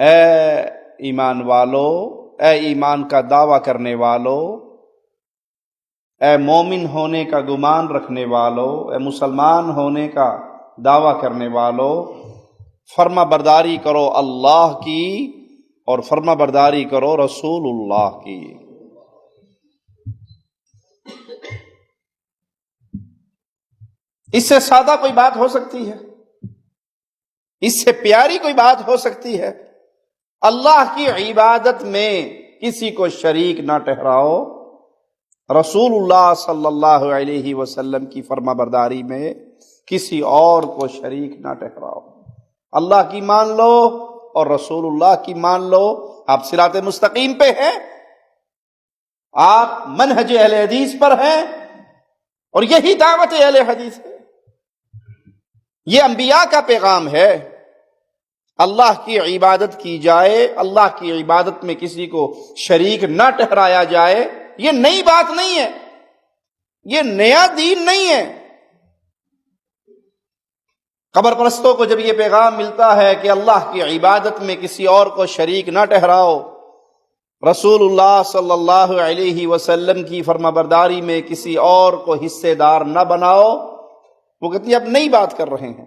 اے ایمان والو، اے ایمان کا دعویٰ کرنے والو، اے مومن ہونے کا گمان رکھنے والو، اے مسلمان ہونے کا دعویٰ کرنے والو، فرما برداری کرو اللہ کی اور فرما برداری کرو رسول اللہ کی۔ اس سے سادہ کوئی بات ہو سکتی ہے؟ اس سے پیاری کوئی بات ہو سکتی ہے؟ اللہ کی عبادت میں کسی کو شریک نہ ٹھہراؤ، رسول اللہ صلی اللہ علیہ وسلم کی فرما برداری میں کسی اور کو شریک نہ ٹھہراؤ۔ اللہ کی مان لو اور رسول اللہ کی مان لو، آپ صراط مستقیم پہ ہیں، آپ منہج اہل حدیث پر ہیں، اور یہی دعوت اہل حدیث ہے، یہ انبیاء کا پیغام ہے۔ اللہ کی عبادت کی جائے، اللہ کی عبادت میں کسی کو شریک نہ ٹھہرایا جائے، یہ نئی بات نہیں ہے، یہ نیا دین نہیں ہے۔ قبر پرستوں کو جب یہ پیغام ملتا ہے کہ اللہ کی عبادت میں کسی اور کو شریک نہ ٹھہراؤ، رسول اللہ صلی اللہ علیہ وسلم کی فرما برداری میں کسی اور کو حصے دار نہ بناؤ، وہ کہتی ہے اب نئی بات کر رہے ہیں۔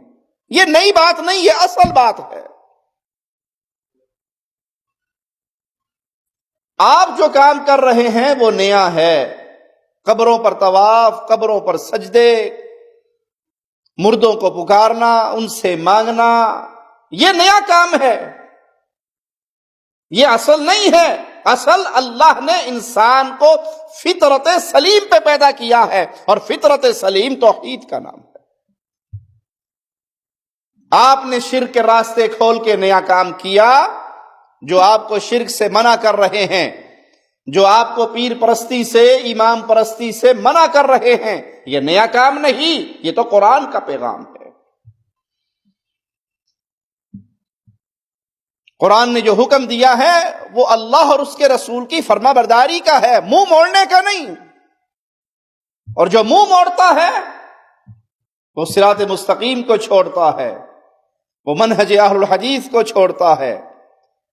یہ نئی بات نہیں، یہ اصل بات ہے۔ آپ جو کام کر رہے ہیں وہ نیا ہے، قبروں پر طواف، قبروں پر سجدے، مردوں کو پکارنا، ان سے مانگنا، یہ نیا کام ہے، یہ اصل نہیں ہے۔ اصل اللہ نے انسان کو فطرت سلیم پہ پیدا کیا ہے، اور فطرت سلیم توحید کا نام ہے۔ آپ نے شرک کے راستے کھول کے نیا کام کیا، جو آپ کو شرک سے منع کر رہے ہیں، جو آپ کو پیر پرستی سے، امام پرستی سے منع کر رہے ہیں، یہ نیا کام نہیں، یہ تو قرآن کا پیغام ہے۔ قرآن نے جو حکم دیا ہے وہ اللہ اور اس کے رسول کی فرما برداری کا ہے، منہ موڑنے کا نہیں۔ اور جو منہ موڑتا ہے وہ صراط مستقیم کو چھوڑتا ہے، وہ منہج اہل الحدیث کو چھوڑتا ہے۔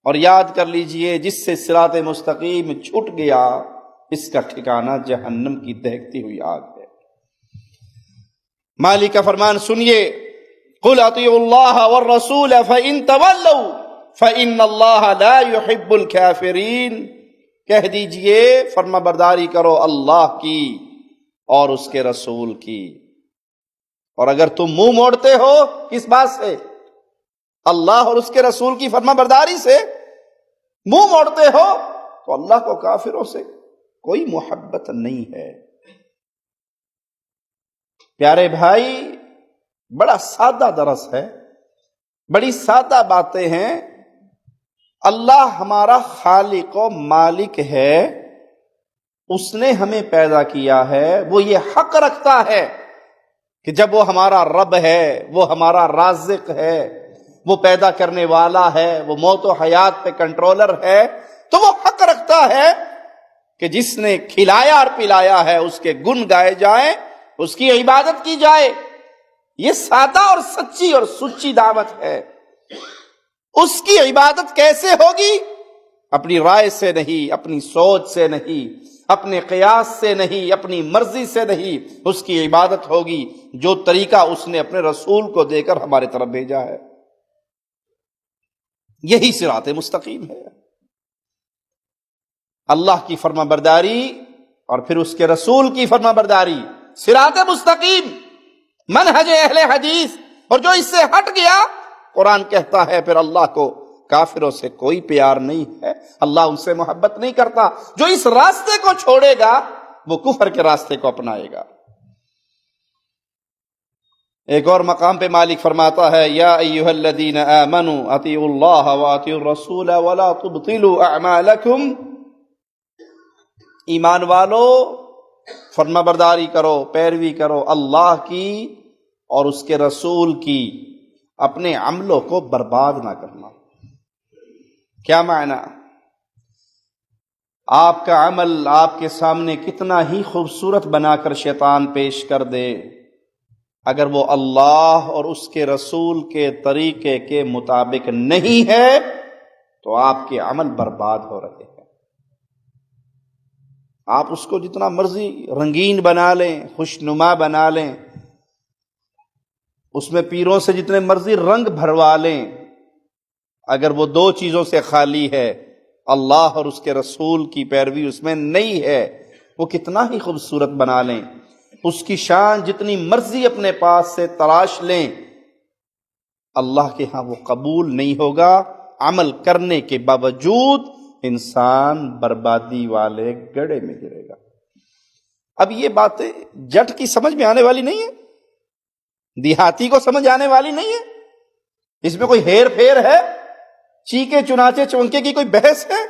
اور یاد کر لیجئے، جس سے صراط مستقیم چھوٹ گیا اس کا ٹھکانہ جہنم کی دہکتی ہوئی آگ ہے۔ مالک کا فرمان سنیے، قل اطیعوا اللہ والرسول فإن تولوا فإن اللہ لا يحب الكافرین، کہہ دیجئے فرما برداری کرو اللہ کی اور اس کے رسول کی۔ اور اگر تم منہ موڑتے ہو کس بات سے؟ اللہ اور اس کے رسول کی فرما برداری سے منہ موڑتے ہو تو اللہ کو کافروں سے کوئی محبت نہیں ہے۔ پیارے بھائی، بڑا سادہ درس ہے، بڑی سادہ باتیں ہیں۔ اللہ ہمارا خالق و مالک ہے، اس نے ہمیں پیدا کیا ہے، وہ یہ حق رکھتا ہے کہ جب وہ ہمارا رب ہے، وہ ہمارا رازق ہے، وہ پیدا کرنے والا ہے، وہ موت و حیات پہ کنٹرولر ہے، تو وہ حق رکھتا ہے کہ جس نے کھلایا اور پلایا ہے اس کے گن گائے جائیں، اس کی عبادت کی جائے۔ یہ سادہ اور سچی اور سچی دعوت ہے۔ اس کی عبادت کیسے ہوگی؟ اپنی رائے سے نہیں، اپنی سوچ سے نہیں، اپنے قیاس سے نہیں، اپنی مرضی سے نہیں، اس کی عبادت ہوگی جو طریقہ اس نے اپنے رسول کو دے کر ہمارے طرف بھیجا ہے۔ یہی صراط مستقیم ہے، اللہ کی فرما برداری اور پھر اس کے رسول کی فرما برداری، صراط مستقیم، منہج اہل حدیث۔ اور جو اس سے ہٹ گیا، قرآن کہتا ہے پھر اللہ کو کافروں سے کوئی پیار نہیں ہے، اللہ ان سے محبت نہیں کرتا۔ جو اس راستے کو چھوڑے گا وہ کفر کے راستے کو اپنائے گا۔ ایک اور مقام پہ مالک فرماتا ہے، یا ایھا الذین آمنوا اطیعوا اللہ واطیعوا الرسول ولا تبطلوا اعمالکم، ایمان والو فرما برداری کرو، پیروی کرو اللہ کی اور اس کے رسول کی، اپنے عملوں کو برباد نہ کرنا۔ کیا معنی؟ آپ کا عمل آپ کے سامنے کتنا ہی خوبصورت بنا کر شیطان پیش کر دے، اگر وہ اللہ اور اس کے رسول کے طریقے کے مطابق نہیں ہے تو آپ کے عمل برباد ہو رہے ہیں۔ آپ اس کو جتنا مرضی رنگین بنا لیں، خوشنما بنا لیں، اس میں پیروں سے جتنے مرضی رنگ بھروا لیں، اگر وہ دو چیزوں سے خالی ہے، اللہ اور اس کے رسول کی پیروی اس میں نہیں ہے، وہ کتنا ہی خوبصورت بنا لیں، اس کی شان جتنی مرضی اپنے پاس سے تراش لیں، اللہ کے ہاں وہ قبول نہیں ہوگا۔ عمل کرنے کے باوجود انسان بربادی والے گڑھے میں گرے گا۔ اب یہ باتیں جٹ کی سمجھ میں آنے والی نہیں ہے، دیہاتی کو سمجھ آنے والی نہیں ہے، اس میں کوئی ہیر پھیر ہے، چیکے چنانچے چونکے کی کوئی بحث ہے؟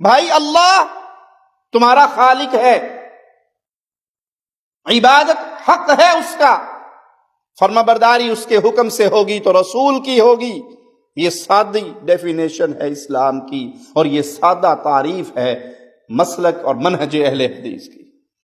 بھائی اللہ تمہارا خالق ہے، عبادت حق ہے اس کا، فرما برداری اس کے حکم سے ہوگی تو رسول کی ہوگی۔ یہ سادی ڈیفینیشن ہے اسلام کی، اور یہ سادہ تعریف ہے مسلک اور منہج اہل حدیث کی۔